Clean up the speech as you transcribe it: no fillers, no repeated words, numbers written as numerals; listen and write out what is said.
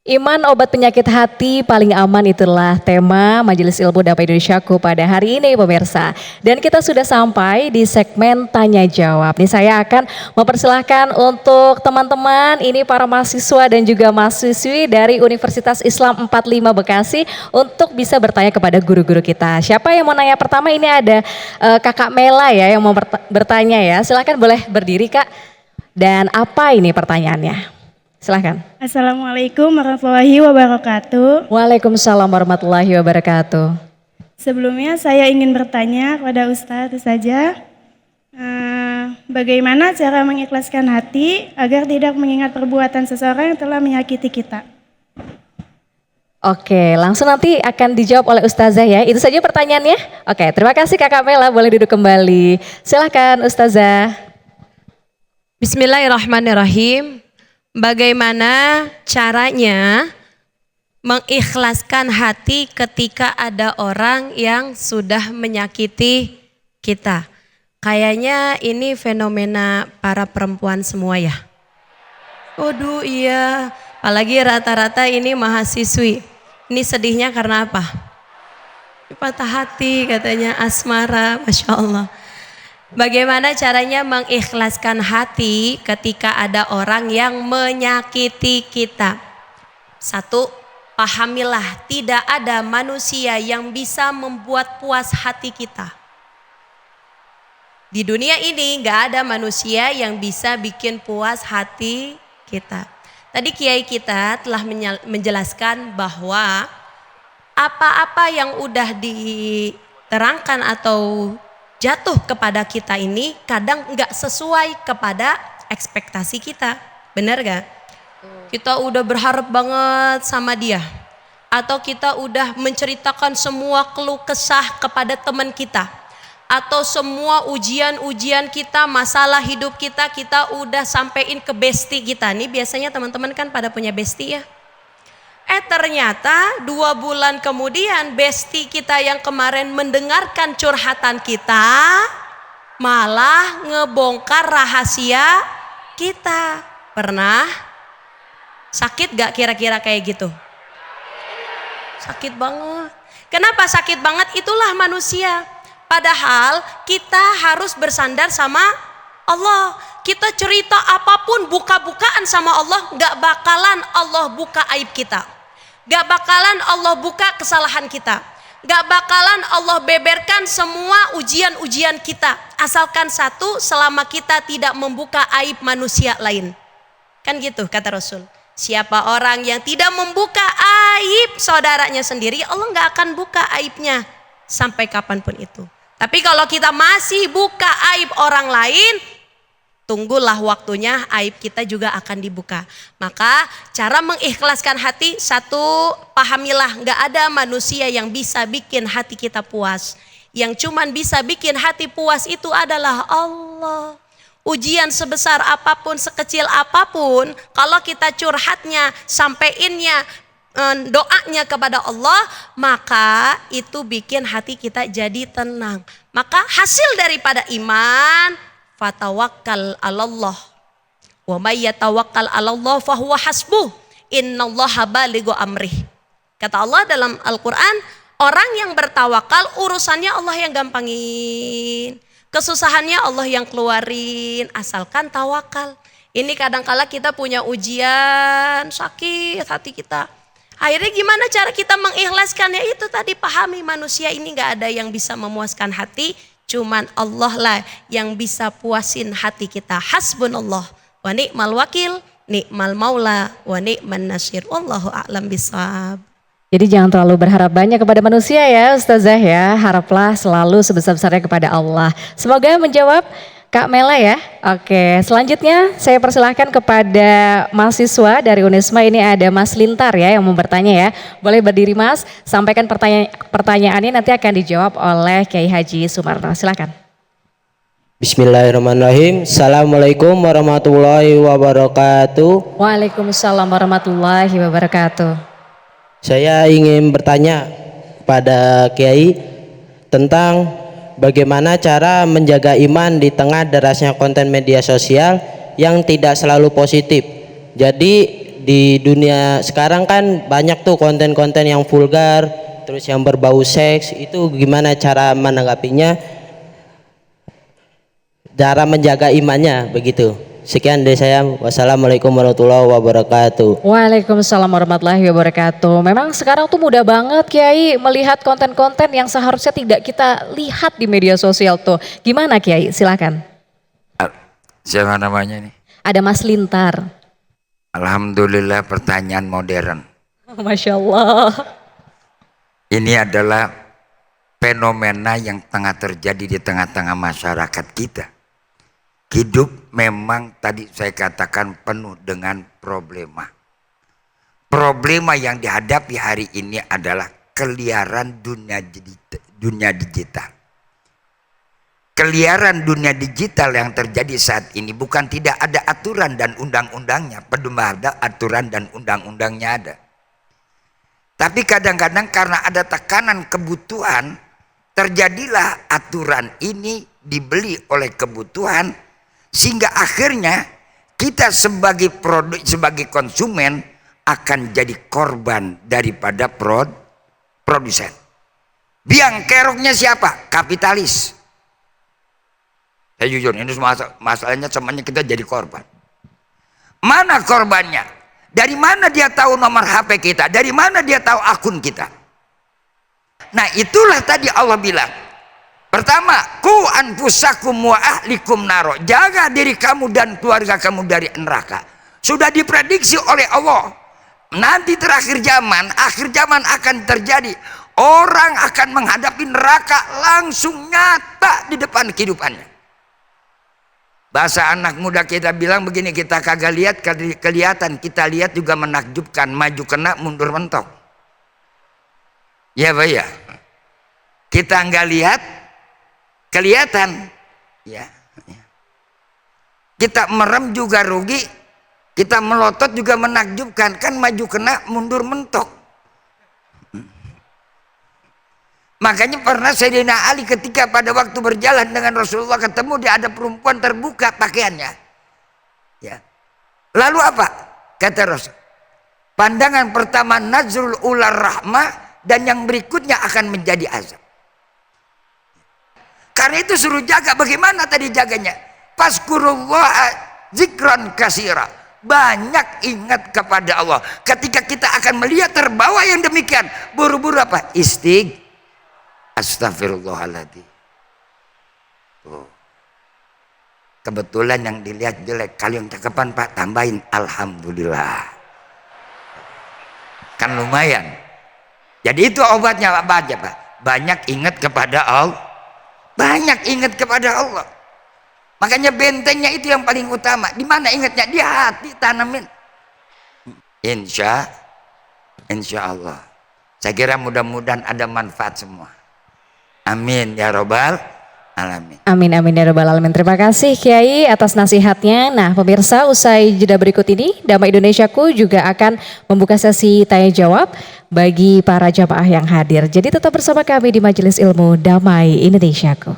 Iman obat penyakit hati paling aman, itulah tema Majelis Ilmu Dakwah Indonesiaku pada hari ini pemirsa. Dan kita sudah sampai di segmen tanya jawab. Nih saya akan mempersilahkan untuk teman-teman ini para mahasiswa dan juga mahasiswi dari Universitas Islam 45 Bekasi untuk bisa bertanya kepada guru-guru kita. Siapa yang mau nanya pertama? Ini ada Kakak Mela ya yang mau bertanya ya. Silakan boleh berdiri Kak. Dan apa ini pertanyaannya? Silahkan. Assalamualaikum warahmatullahi wabarakatuh. Waalaikumsalam warahmatullahi wabarakatuh. Sebelumnya saya ingin bertanya kepada Ustadz saja, bagaimana cara mengikhlaskan hati agar tidak mengingat perbuatan seseorang yang telah menyakiti kita? Oke, langsung nanti akan dijawab oleh Ustazah ya. Itu saja pertanyaannya. Oke, terima kasih Kakak Mela, boleh duduk kembali. Silahkan Ustazah. Bismillahirrahmanirrahim. Bagaimana caranya mengikhlaskan hati ketika ada orang yang sudah menyakiti kita? Kayaknya ini fenomena para perempuan semua ya. Waduh iya, apalagi rata-rata ini mahasiswi. Ini sedihnya karena apa? Patah hati katanya, asmara, Masya Allah. Bagaimana caranya mengikhlaskan hati ketika ada orang yang menyakiti kita? Satu, pahamilah tidak ada manusia yang bisa membuat puas hati kita. Di dunia ini gak ada manusia yang bisa bikin puas hati kita. Tadi kiai kita telah menjelaskan bahwa apa-apa yang udah diterangkan atau jatuh kepada kita ini kadang nggak sesuai kepada ekspektasi kita, benar gak? Kita udah berharap banget sama dia, atau kita udah menceritakan semua keluh kesah kepada teman kita, atau semua ujian-ujian kita, masalah hidup kita udah sampein ke bestie kita. Nih biasanya teman-teman kan pada punya bestie ya. Ternyata 2 bulan kemudian bestie kita yang kemarin mendengarkan curhatan kita malah ngebongkar rahasia kita. Pernah sakit gak kira-kira kayak gitu? Sakit banget. Kenapa sakit banget? Itulah manusia. Padahal kita harus bersandar sama Allah. Kita cerita apapun, buka-bukaan sama Allah, gak bakalan Allah buka aib kita. Gak bakalan Allah buka kesalahan kita. Gak bakalan Allah beberkan semua ujian-ujian kita. Asalkan satu, selama kita tidak membuka aib manusia lain. Kan gitu kata Rasul. Siapa orang yang tidak membuka aib saudaranya sendiri, Allah gak akan buka aibnya sampai kapanpun itu. Tapi kalau kita masih buka aib orang lain, tunggulah waktunya aib kita juga akan dibuka. Maka cara mengikhlaskan hati, satu, pahamilah gak ada manusia yang bisa bikin hati kita puas. Yang cuman bisa bikin hati puas itu adalah Allah. Ujian sebesar apapun, sekecil apapun, kalau kita curhatnya, sampeinnya, doanya kepada Allah, maka itu bikin hati kita jadi tenang. Maka hasil daripada iman, fatawakkal 'alallah wa may yatawakkal 'alallah fahuwa hasbuh innallaha balighu amrih. Kata Allah dalam Al-Qur'an, orang yang bertawakal urusannya Allah yang gampangin, kesusahannya Allah yang keluarin, asalkan tawakal. Ini kadangkala kita punya ujian, sakit hati kita. Akhirnya gimana cara kita mengikhlaskannya? Itu tadi, pahami manusia ini gak ada yang bisa memuaskan hati, cuman Allah lah yang bisa puasin hati kita. Hasbunallah wa ni'mal wakil, ni'mal maula wa ni'man nasir. Wallahu a'lam bishawab. Jadi jangan terlalu berharap banyak kepada manusia ya Ustazah ya. Haraplah selalu sebesar-besarnya kepada Allah. Semoga menjawab Kak Mela ya. Oke, selanjutnya saya persilahkan kepada mahasiswa dari Unisma. Ini ada Mas Lintar ya yang mau bertanya ya. Boleh berdiri Mas, sampaikan pertanyaannya, nanti akan dijawab oleh Kiai Haji Sumarno. Silakan. Bismillahirrahmanirrahim. Assalamualaikum warahmatullahi wabarakatuh. Waalaikumsalam warahmatullahi wabarakatuh. Saya ingin bertanya pada Kiai tentang bagaimana cara menjaga iman di tengah derasnya konten media sosial yang tidak selalu positif. Jadi di dunia sekarang kan banyak tuh konten-konten yang vulgar, terus yang berbau seks, itu gimana cara menanggapinya, cara menjaga imannya begitu. Sekian dari saya. Wassalamualaikum warahmatullahi wabarakatuh. Waalaikumsalam warahmatullahi wabarakatuh. Memang sekarang tuh mudah banget Kiai melihat konten-konten yang seharusnya tidak kita lihat di media sosial tuh. Gimana Kiai? Silakan. Siapa namanya nih? Ada Mas Lintar. Alhamdulillah, pertanyaan modern. Masya Allah. Ini adalah fenomena yang tengah terjadi di tengah-tengah masyarakat kita. Hidup memang tadi saya katakan penuh dengan problema. Problema yang dihadapi hari ini adalah keliaran dunia digital. Keliaran dunia digital yang terjadi saat ini bukan tidak ada aturan dan undang-undangnya, padahal ada aturan dan undang-undangnya ada. Tapi kadang-kadang karena ada tekanan kebutuhan, terjadilah aturan ini dibeli oleh kebutuhan, sehingga akhirnya kita sebagai sebagai konsumen akan jadi korban daripada produsen. Biang keroknya siapa? Kapitalis. Saya jujur, ini masalahnya semuanya kita jadi korban. Mana korbannya? Dari mana dia tahu nomor HP kita? Dari mana dia tahu akun kita? Nah, itulah tadi Allah bilang. Pertama, ku anfusakum wa ahlikum naro. Jaga diri kamu dan keluarga kamu dari neraka. Sudah diprediksi oleh Allah. Nanti akhir zaman akan terjadi. Orang akan menghadapi neraka langsung nyata di depan kehidupannya. Bahasa anak muda kita bilang begini, kita kagak lihat kelihatan, kita lihat juga menakjubkan, maju kena mundur mentok. Ya Pak ya. Kita nggak lihat kelihatan, ya. Kita merem juga rugi, kita melotot juga menakjubkan, kan maju kena mundur mentok. Makanya pernah Sayyidina Ali ketika pada waktu berjalan dengan Rasulullah ketemu dia ada perempuan terbuka pakaiannya. Ya. Lalu apa? Kata Rasul. Pandangan pertama nazrul ular rahmah dan yang berikutnya akan menjadi azab. Karena itu suruh jaga. Bagaimana tadi jaganya? Fazkurullah zikran kasira. Banyak ingat kepada Allah. Ketika kita akan melihat terbawa yang demikian, buru-buru apa? Astagfirullahaladzim. Oh. Kebetulan yang dilihat jelek, kalau yang cakepan Pak tambahin alhamdulillah. Kan lumayan. Jadi itu obatnya Pak, baca Pak. Banyak ingat kepada Allah. Banyak ingat kepada Allah. Makanya bentengnya itu yang paling utama. Di mana ingatnya? Di hati tanamin. Insya Allah. Saya kira mudah-mudahan ada manfaat semua. Amin ya robbal alamin. Amin amin ya rabbal alamin. Terima kasih Kiai atas nasihatnya. Nah pemirsa, usai jeda berikut ini Damai Indonesiaku juga akan membuka sesi tanya jawab bagi para jamaah yang hadir. Jadi tetap bersama kami di Majelis Ilmu Damai Indonesiaku.